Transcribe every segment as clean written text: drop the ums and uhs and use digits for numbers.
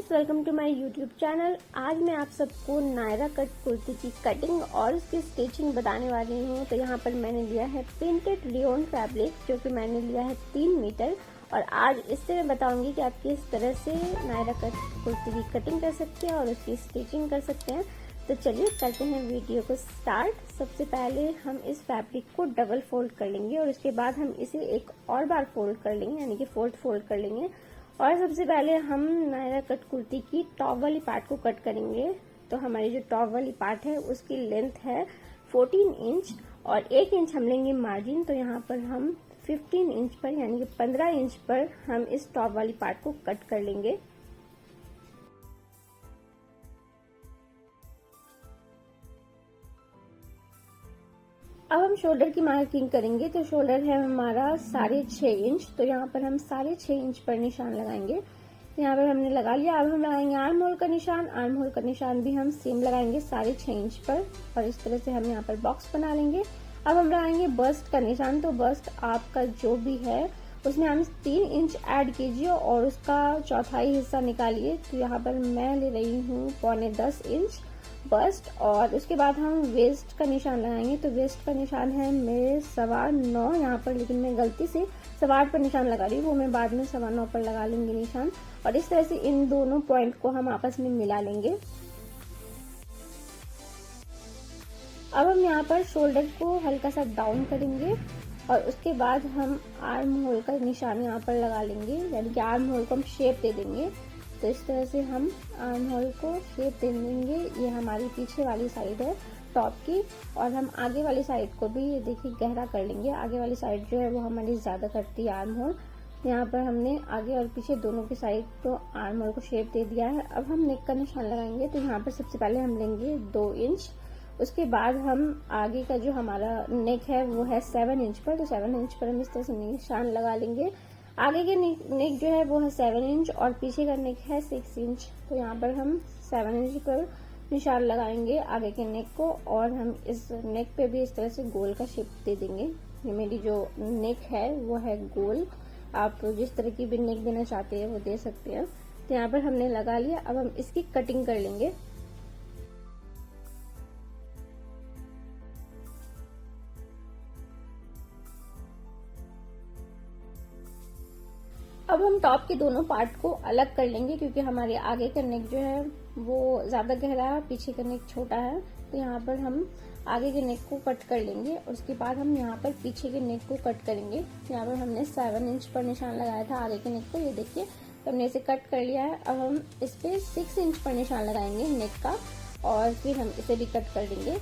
Friends, welcome to my YouTube channel. आज मैं आप सबको नायरा कट कुर्ती की कटिंग और उसकी स्टिचिंग बताने वाली हूँ। तो यहाँ पर मैंने लिया है प्रिंटेड रियोन फैब्रिक, जो कि मैंने लिया है 3 मीटर। और आज इससे मैं बताऊंगी कि आप किस तरह से नायरा कट कुर्ती की कटिंग कर सकते हैं और उसकी स्टिचिंग कर सकते हैं। तो चलिए करते हैं वीडियो को स्टार्ट। सबसे पहले हम इस फैब्रिक को डबल फोल्ड कर लेंगे और उसके बाद हम इसे एक और बार फोल्ड कर लेंगे, यानी कि 4th फोल्ड कर लेंगे। और सबसे पहले हम नायरा कट कुर्ती की टॉप वाली पार्ट को कट करेंगे। तो हमारी जो टॉप वाली पार्ट है उसकी लेंथ है 14 इंच और 1 इंच हम लेंगे मार्जिन। तो यहाँ पर हम 15 इंच पर, यानी कि 15 इंच पर हम इस टॉप वाली पार्ट को कट कर लेंगे। अब हम शोल्डर की मार्किंग करेंगे। तो शोल्डर है हमारा 6.5 इंच। तो यहाँ पर हम 6.5 इंच पर निशान लगाएंगे। यहाँ पर हमने लगा लिया। अब हम लगाएंगे आर्म होल का निशान। आर्म होल का निशान भी हम सेम लगाएंगे 6.5 इंच पर, और इस तरह से हम यहाँ पर बॉक्स बना लेंगे। अब हम लगाएंगे बस्ट का निशान। तो बस्ट आपका जो भी है उसमें हम 3 इंच ऐड कीजिए और उसका चौथाई हिस्सा निकालिए। तो यहाँ पर मैं ले रही हूँ 9.25 इंच बस्ट। और उसके बाद हम वेस्ट का निशान लगाएंगे। तो वेस्ट का निशान है मेरे 9.25 यहाँ पर, लेकिन मैं गलती से 8.25 पर निशान लगा रही हूँ, वो मैं बाद में 9.25 पर लगा लेंगे निशान। और इस तरह से इन दोनों पॉइंट को हम आपस में मिला लेंगे। अब हम यहाँ पर शोल्डर को हल्का सा डाउन करेंगे और उसके बाद हम आर्म होल का निशान यहाँ पर लगा लेंगे, यानी कि आर्म होल को हम शेप दे देंगे। तो इस तरह से हम आर्म होल को शेप दे देंगे। ये हमारी पीछे वाली साइड है टॉप की, और हम आगे वाली साइड को भी ये देखिए गहरा कर लेंगे। आगे वाली साइड जो है वो हमारी ज्यादा करती है आर्म होल। यहाँ पर हमने आगे और पीछे दोनों की साइड तो आर्म होल को शेप दे दिया है। अब हम नेक का निशान लगाएंगे। तो यहाँ पर सबसे पहले हम लेंगे 2 इंच। उसके बाद हम आगे का जो हमारा नेक है वो है 7 इंच पर। तो 7 इंच पर हम इस तरह से निशान लगा लेंगे। आगे के नेक जो है वो है 7 इंच और पीछे का नेक है 6 इंच। तो यहाँ पर हम 7 इंच पर निशान लगाएंगे आगे के नेक को, और हम इस नेक पे भी इस तरह से गोल का शेप दे देंगे। ये मेरी जो नेक है वो है गोल। आप जिस तरह की भी नेक देना चाहते हैं वो दे सकते हैं। तो यहाँ पर हमने लगा लिया। अब हम इसकी कटिंग कर लेंगे। अब हम टॉप के दोनों पार्ट को अलग कर लेंगे, क्योंकि हमारे आगे का नेक जो है वो ज्यादा गहरा है, पीछे का नेक छोटा है। तो यहाँ पर हम आगे के नेक को कट कर लेंगे। उसके बाद हम यहाँ पर पीछे के नेक को कट करेंगे। यहाँ पर हमने 7 इंच पर निशान लगाया था आगे के नेक को, ये देखिए। तो हमने इसे कट कर लिया है। अब हम इस पे 6 इंच पर निशान लगाएंगे नेक का, और फिर हम इसे भी कट कर देंगे।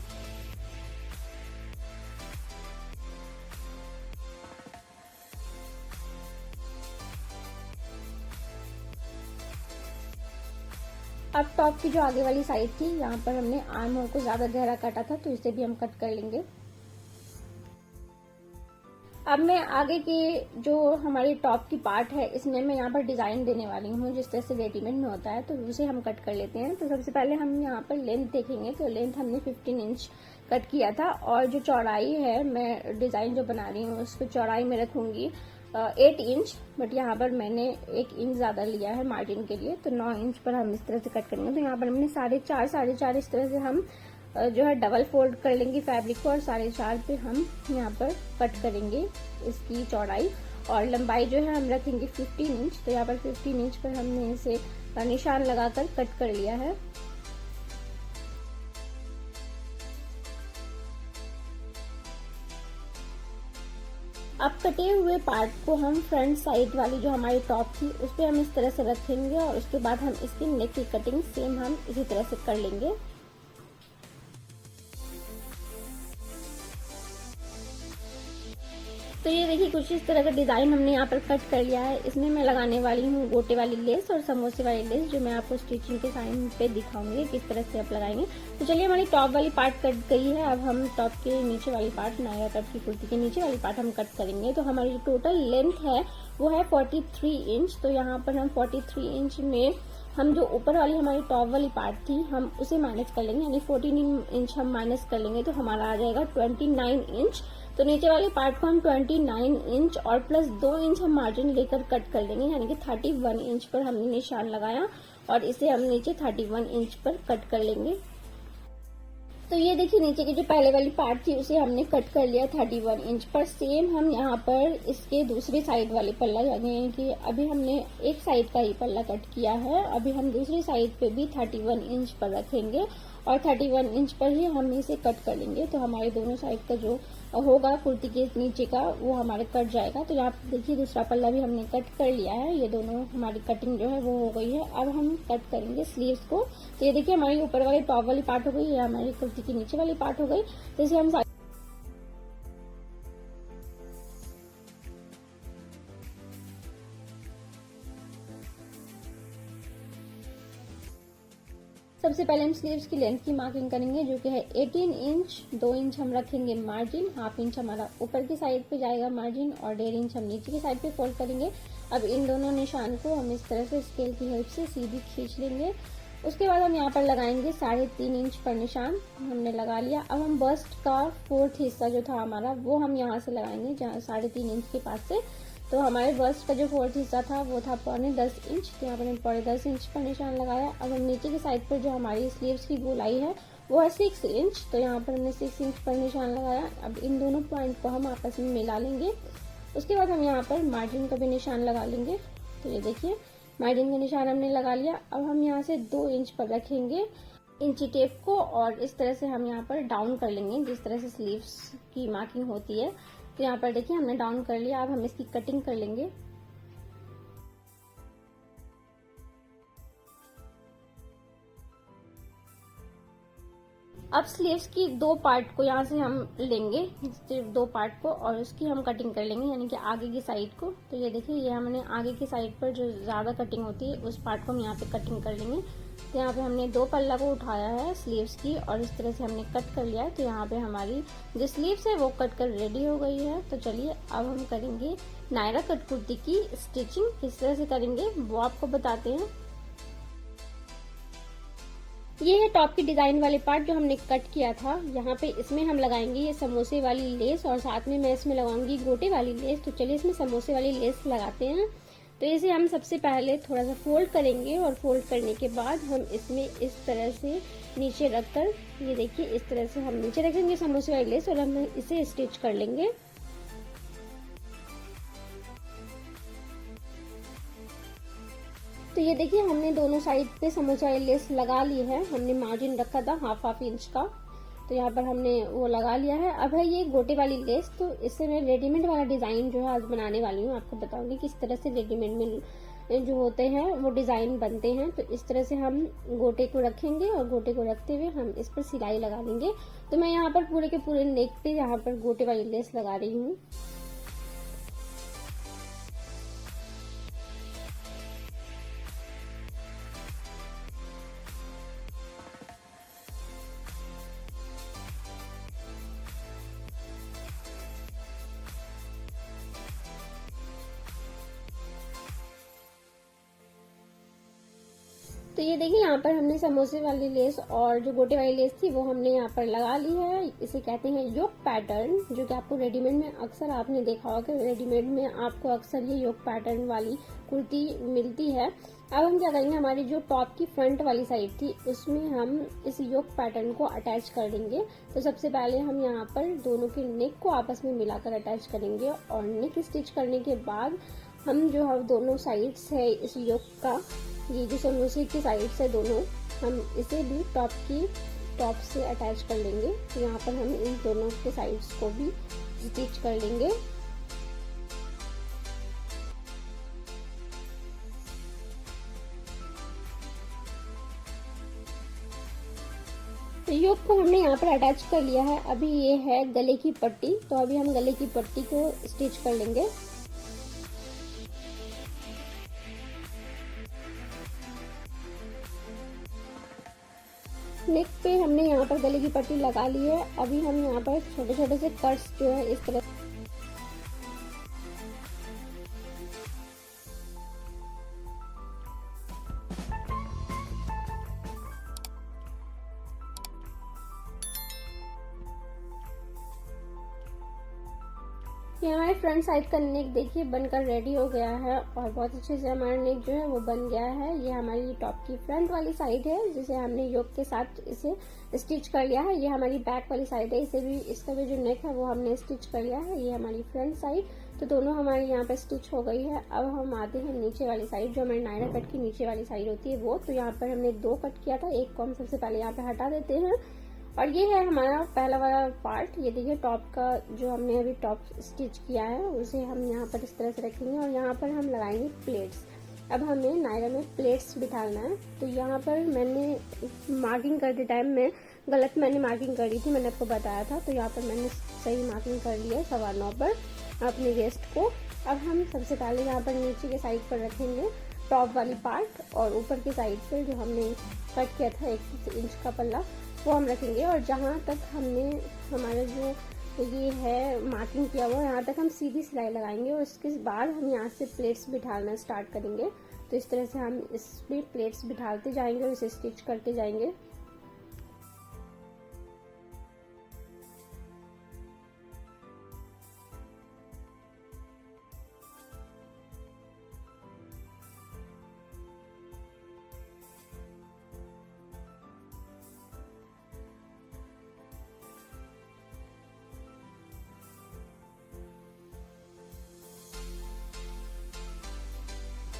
अब टॉप की जो आगे वाली साइड थी, यहाँ पर हमने आर्म होल को ज्यादा गहरा काटा था, तो इसे भी हम कट कर लेंगे। अब मैं आगे की जो हमारी टॉप की पार्ट है इसमें मैं यहाँ पर डिजाइन देने वाली हूँ, जिस तरह से रेडीमेड में होता है। तो उसे हम कट कर लेते हैं। तो सबसे पहले हम यहाँ पर लेंथ देखेंगे। तो लेंथ हमने 15 इंच कट किया था, और जो चौड़ाई है, मैं डिजाइन जो बना रही हूँ उसको चौड़ाई में रखूंगी 8 इंच, बट यहाँ पर मैंने 1 इंच ज्यादा लिया है मार्जिन के लिए। तो 9 इंच पर हम इस तरह से कट करेंगे। तो यहाँ पर हमने 4.5 इस तरह से हम जो है डबल फोल्ड कर लेंगे फैब्रिक को, और 4.5 पे हम यहाँ पर कट करेंगे इसकी चौड़ाई। और लंबाई जो है हम रखेंगे 15 इंच। तो यहाँ पर 15 इंच पर हमने इसे निशान लगाकर कट कर लिया है। अब कटे हुए पार्ट को हम फ्रंट साइड वाली जो हमारी टॉप थी उस पे हम इस तरह से रखेंगे, और उसके बाद हम इसकी नेक की कटिंग सेम हम इसी तरह से कर लेंगे। तो ये देखिए कुछ इस तरह का डिजाइन हमने यहाँ पर कट कर लिया है। इसमें मैं लगाने वाली हूँ गोटे वाली लेस और समोसे वाली लेस, जो मैं आपको स्टिचिंग के टाइम पे दिखाऊंगी किस तरह से आप लगाएंगे। तो चलिए, हमारी टॉप वाली पार्ट कट गई है। अब हम टॉप के नीचे वाली पार्ट, नायरा कट की कुर्ती के नीचे वाली पार्ट हम कट करेंगे। तो हमारी जो टोटल लेंथ है वो है 43 इंच। तो यहाँ पर हम 43 इंच में हम जो ऊपर वाली हमारी टॉप वाली पार्ट थी हम उसे माइनस कर लेंगे, यानी 14 इंच हम माइनस कर लेंगे। तो हमारा आ जाएगा 29 इंच। तो नीचे वाले पार्ट को हम 29 इंच और प्लस 2 इंच हम मार्जिन लेकर कट कर लेंगे, यानी कि 31 इंच पर हमने निशान लगाया। और इसे हम नीचे 31 इंच पर कट कर लेंगे। तो ये देखिए नीचे की जो पहले वाली पार्ट थी उसे हमने कट कर लिया 31 इंच पर। सेम हम यहाँ पर इसके दूसरी साइड वाले पल्ला, यानी कि अभी हमने एक साइड का ही पल्ला कट किया है, अभी हम दूसरी साइड पे भी 31 इंच पर रखेंगे और 31 इंच पर ही हम इसे कट कर लेंगे। तो हमारे दोनों साइड का जो होगा कुर्ती के नीचे का वो हमारे कट जाएगा। तो यहाँ पे देखिए दूसरा पल्ला भी हमने कट कर लिया है, ये दोनों हमारी कटिंग जो है वो हो गई है। अब हम कट करेंगे स्लीव्स को। तो ये देखिए हमारी ऊपर वाली टॉप वाली पार्ट हो गई, ये हमारी कुर्ती की नीचे वाली पार्ट हो गई। तो इसे हम सबसे पहले हम स्लीव्स की लेंथ की मार्किंग करेंगे, जो कि है 18 इंच। 2 इंच हम रखेंगे मार्जिन, हाफ इंच हमारा ऊपर की साइड पे जाएगा मार्जिन और 1.5 इंच हम नीचे की साइड पे फोल्ड करेंगे। अब इन दोनों निशान को हम इस तरह से स्केल की हेल्प से सीधी खींच लेंगे। उसके बाद हम यहाँ पर लगाएंगे 3.5 इंच पर निशान, हमने लगा लिया। अब हम बस्ट का 4th हिस्सा जो था हमारा वो हम यहाँ से लगाएंगे, जहाँ 3.5 इंच के पास से। तो हमारे बस्ट का जो 4th हिस्सा था वो था 10.25 इंच, तो यहाँ पर हमने 10.25 इंच पर निशान लगाया। अब हम नीचे की साइड पर जो हमारी स्लीव्स की गोलाई है वो है 6 इंच, तो यहाँ पर हमने 6 इंच पर निशान लगाया। अब इन दोनों पॉइंट को हम आपस में मिला लेंगे। उसके बाद हम यहाँ पर मार्जिन का भी निशान लगा लेंगे। तो ये देखिए मार्जिन का निशान हमने लगा लिया। अब हम यहाँ से 2 इंच पर रखेंगे इंची टेप को और इस तरह से हम यहाँ पर डाउन कर लेंगे, जिस तरह से स्लीव्स की मार्किंग होती है। तो यहाँ पर देखिए हमने डाउन कर लिया। अब हम इसकी कटिंग कर लेंगे। अब स्लीव्स की 2 पार्ट को यहाँ से हम लेंगे, सिर्फ 2 पार्ट को, और उसकी हम कटिंग कर लेंगे, यानी कि आगे की साइड को। तो ये देखिए ये हमने आगे की साइड पर जो ज्यादा कटिंग होती है उस पार्ट को हम यहाँ पे कटिंग कर लेंगे। तो यहाँ पे हमने 2 पल्ला को उठाया है स्लीव्स की और इस तरह से हमने कट कर लिया है। तो यहाँ पे हमारी जो स्लीव्स है वो कट कर रेडी हो गई है। तो चलिए अब हम करेंगे नायरा कट कुर्ती की स्टिचिंग। किस तरह से करेंगे वो आपको बताते हैं। ये है टॉप की डिजाइन वाले पार्ट जो हमने कट किया था। यहाँ पे इसमें हम लगाएंगे ये समोसे वाली लेस और साथ में मैं इसमें लगाऊंगी गोटे वाली लेस। तो चलिए इसमें समोसे वाली लेस लगाते हैं। तो इसे हम सबसे पहले थोड़ा सा फोल्ड करेंगे और फोल्ड करने के बाद हम इसमें इस तरह से नीचे रखकर, ये देखिए इस तरह से हम नीचे रखेंगे समोसे वाली लेस और हम इसे स्टिच कर लेंगे। तो ये देखिए हमने दोनों साइड पे समोसा वाली लेस लगा ली है। हमने मार्जिन रखा था हाफ इंच का, तो यहाँ पर हमने वो लगा लिया है। अब है ये गोटे वाली लेस। तो इससे मैं रेडीमेड वाला डिजाइन जो है आज बनाने वाली हूँ, आपको बताऊंगी किस तरह से रेडीमेड में जो होते हैं वो डिजाइन बनते हैं। तो इस तरह से हम गोटे को रखेंगे और गोटे को रखते हुए हम इस पर सिलाई लगा लेंगे। तो मैं यहाँ पर पूरे के पूरे नेक पे यहाँ पर गोटे वाली लेस लगा रही हूँ। तो ये देखिए यहाँ पर हमने समोसे वाली लेस और जो गोटे वाली लेस थी वो हमने यहाँ पर लगा ली है। इसे कहते हैं योक पैटर्न, जो कि आपको रेडीमेड में अक्सर आपने देखा होगा कि रेडीमेड में आपको अक्सर ये योक पैटर्न वाली कुर्ती मिलती है। अब हम क्या करेंगे, हमारी जो टॉप की फ्रंट वाली साइड थी उसमें हम इस योक पैटर्न को अटैच कर देंगे। तो सबसे पहले हम यहाँ पर दोनों के नेक को आपस में मिलाकर अटैच करेंगे और नेक स्टिच करने के बाद हम जो है दोनों साइड्स है इस योक का, ये जो समोसे की साइड्स है दोनों, हम इसे भी टॉप से अटैच कर लेंगे। तो यहाँ पर हम इन दोनों के साइड्स को भी स्टिच कर लेंगे। योक को हमने यहाँ पर अटैच कर लिया है। अभी ये है गले की पट्टी, तो अभी हम गले की पट्टी को स्टिच कर लेंगे। नेक पे हमने यहाँ पर गले की पट्टी लगा ली है। अभी हम यहाँ पर छोटे छोटे से कट्स जो है इस तरह ये हमारे फ्रंट साइड का नेक देखिए बनकर रेडी हो गया है और बहुत अच्छे से हमारा नेक जो है वो बन गया है। ये हमारी टॉप की फ्रंट वाली साइड है जिसे हमने योक के साथ इसे स्टिच कर लिया है। ये हमारी बैक वाली साइड है, इसे भी इसका भी जो नेक है वो हमने स्टिच कर लिया है। ये हमारी फ्रंट साइड, तो दोनों हमारी यहाँ पे स्टिच हो गई है। अब हम आते हैं नीचे वाली साइड, जो हमारी नायरा कट की नीचे वाली साइड होती है वो। तो यहाँ पर हमने 2 कट किया था, एक को हम सबसे पहले यहाँ पे हटा देते हैं और ये है हमारा पहला वाला पार्ट। ये देखिए टॉप का जो हमने अभी टॉप स्टिच किया है उसे हम यहाँ पर इस तरह से रखेंगे और यहाँ पर हम लगाएंगे प्लेट्स। अब हमें नायरा में प्लेट्स बिठाना है। तो यहाँ पर मैंने मार्किंग करते टाइम में गलत मैंने मार्किंग करी थी, मैंने आपको बताया था। तो यहाँ पर मैंने सही मार्किंग कर ली है 9.25 पर अपने वेस्ट को। अब हम सबसे पहले यहाँ पर नीचे के साइड पर रखेंगे टॉप वाली पार्ट और ऊपर की साइड पे जो हमने कट किया था 1 इंच का पल्ला वो हम रखेंगे। और जहाँ तक हमने हमारा जो ये है मार्किंग किया हुआ यहाँ तक हम सीधी सिलाई लगाएंगे और उसके बाद हम यहाँ से प्लेट्स बिठाना स्टार्ट करेंगे। तो इस तरह से हम इसमें प्लेट्स बिठाते जाएंगे और इसे स्टिच करते जाएंगे।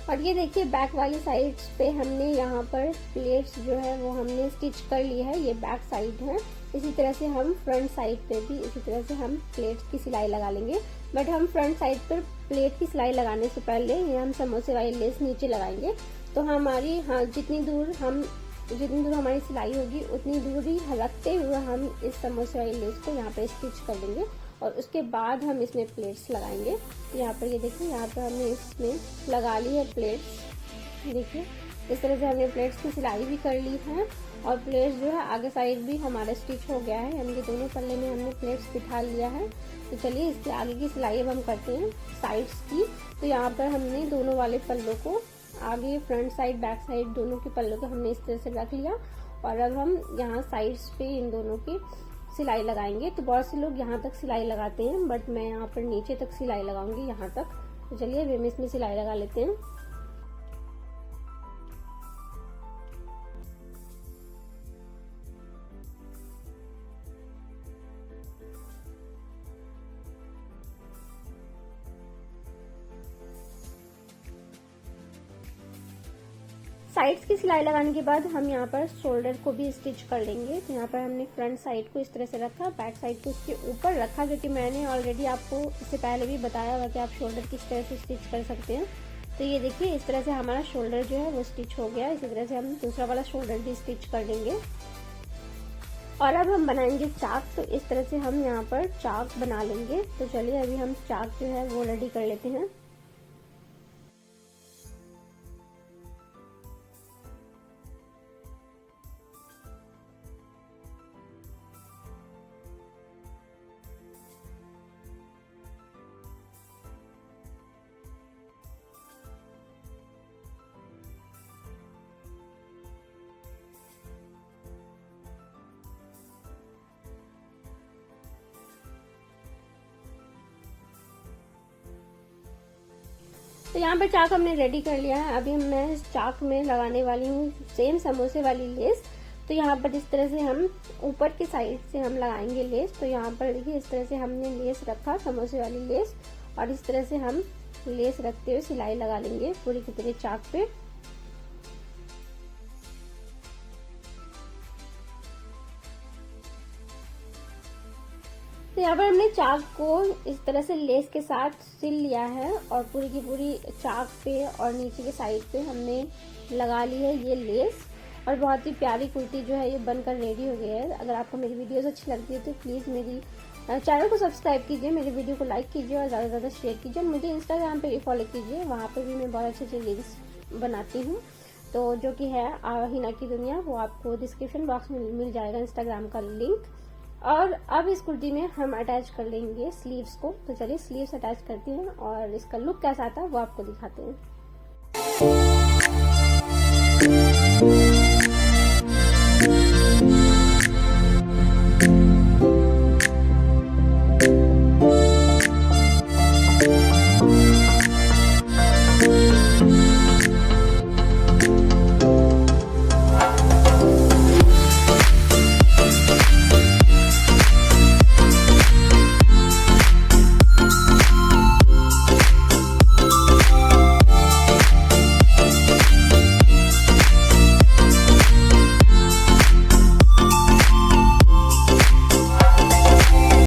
और ये देखिए बैक वाली साइड्स पे हमने यहाँ पर प्लेट्स जो है वो हमने स्टिच कर ली है, ये बैक साइड है। इसी तरह से हम फ्रंट साइड पे भी इसी तरह से हम प्लेट्स की सिलाई लगा लेंगे। बट हम फ्रंट साइड पर प्लेट की सिलाई लगाने से पहले ये हम समोसे वाली लेस नीचे लगाएंगे। तो हमारी जितनी दूर हमारी सिलाई होगी उतनी दूर ही रखते हुए हम इस समोसे वाली लेस को यहाँ पे स्टिच कर लेंगे और उसके बाद हम इसमें प्लेट्स लगाएंगे। यहाँ पर ये देखिए यहाँ पर हमने इसमें लगा ली है प्लेट्स। देखिए इस तरह से हमने प्लेट्स की सिलाई भी कर ली है और प्लेट्स जो है आगे साइड भी हमारा स्टिच हो गया है, यानी कि दोनों पल्ले में हमने प्लेट्स बिठा लिया है। तो चलिए इसके आगे की सिलाई अब हम करते हैं साइड्स की। तो यहाँ पर हमने दोनों वाले पल्लों को आगे फ्रंट साइड बैक साइड दोनों के पल्लों को हमने इस तरह से रख लिया और अब हम यहाँ साइड्स पे इन दोनों की सिलाई लगाएंगे। तो बहुत से लोग यहाँ तक सिलाई लगाते हैं बट मैं यहाँ पर नीचे तक सिलाई लगाऊंगी यहाँ तक। तो चलिए अब हम इसमें सिलाई लगा लेते हैं। साइड्स की सिलाई लगाने के बाद हम यहाँ पर शोल्डर को भी स्टिच कर लेंगे। तो यहाँ पर हमने फ्रंट साइड को इस तरह से रखा, बैक साइड को इसके ऊपर रखा, क्योंकि मैंने ऑलरेडी आपको इससे पहले भी बताया हुआ कि आप शोल्डर किस तरह से स्टिच कर सकते हैं। तो ये देखिए इस तरह से हमारा शोल्डर जो है वो स्टिच हो गया। इसी तरह से हम दूसरा वाला शोल्डर भी स्टिच कर लेंगे। और अब हम बनाएंगे चाक। तो इस तरह से हम यहाँ पर चाक बना लेंगे। तो चलिए अभी हम चाक जो है वो रेडी कर लेते हैं। तो यहाँ पर चाक हमने रेडी कर लिया है। अभी मैं इस चाक में लगाने वाली हूँ सेम समोसे वाली लेस। तो यहाँ पर इस तरह से हम ऊपर की साइड से हम लगाएंगे लेस। तो यहाँ पर देखिए इस तरह से हमने लेस रखा, समोसे वाली लेस, और इस तरह से हम लेस रखते हुए सिलाई लगा लेंगे पूरी की पूरी चाक पे। तो यहाँ पर हमने चाक को इस तरह से लेस के साथ सिल लिया है और पूरी की पूरी चाक पे और नीचे के साइड पे हमने लगा ली है ये लेस। और बहुत ही प्यारी कुर्ती जो है ये बनकर रेडी हो गई है। अगर आपको मेरी वीडियोस अच्छी लगती है तो प्लीज़ मेरी चैनल को सब्सक्राइब कीजिए, मेरी वीडियो को लाइक कीजिए और ज़्यादा से ज़्यादा शेयर कीजिए। मुझे इंस्टाग्राम पे फॉलो कीजिए, वहाँ पे भी मैं बहुत अच्छे अच्छे रील्स बनाती हूँ। तो जो कि है हिना की दुनिया, वो आपको डिस्क्रिप्शन बॉक्स में मिल जाएगा इंस्टाग्राम का लिंक। और अब इस कुर्ती में हम अटैच कर लेंगे स्लीव्स को। तो चलिए स्लीव्स अटैच करते हैं और इसका लुक कैसा आता है वो आपको दिखाते हैं।